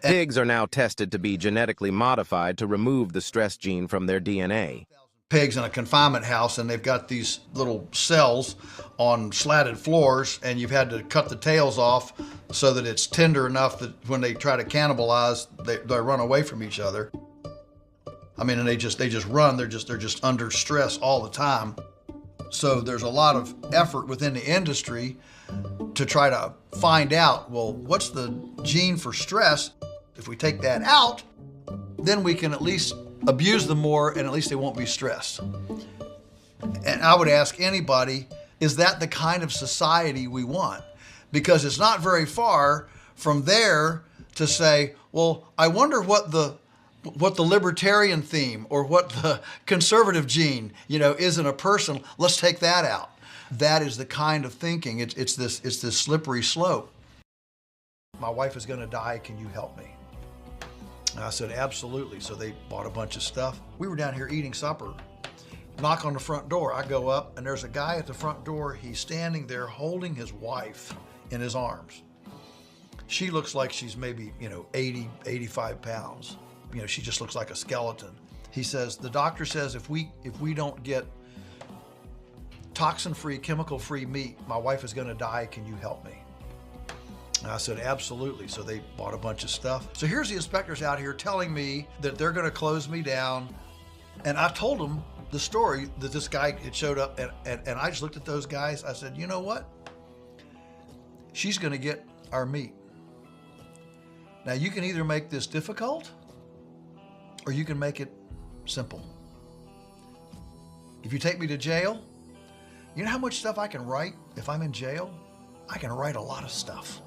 Pigs are now tested to be genetically modified to remove the stress gene from their DNA. Pigs in a confinement house, and they've got these little cells on slatted floors, and you've had to cut the tails off so that it's tender enough that when they try to cannibalize, they run away from each other. I mean, and they just run. They're just under stress all the time. So there's a lot of effort within the industry to try to find out, well, what's the gene for stress? If we take that out, then we can at least abuse them more, and at least they won't be stressed. And I would ask anybody, is that the kind of society we want? Because it's not very far from there to say, well, I wonder what the libertarian theme or what the conservative gene, is in a person. Let's take that out. That is the kind of thinking. It's this slippery slope. My wife is going to die. Can you help me? And I said, absolutely. So they bought a bunch of stuff. We were down here eating supper. Knock on the front door. I go up, and there's a guy at the front door. He's standing there holding his wife in his arms. She looks like she's maybe, 80, 85 pounds. She just looks like a skeleton. He says, the doctor says if we don't get toxin-free, chemical-free meat, my wife is going to die. Can you help me? And I said, absolutely. So they bought a bunch of stuff. So here's the inspectors out here telling me that they're going to close me down. And I told them the story that this guy had showed up, and I just looked at those guys. I said, you know what? She's going to get our meat. Now you can either make this difficult or you can make it simple. If you take me to jail, you know how much stuff I can write if I'm in jail? I can write a lot of stuff.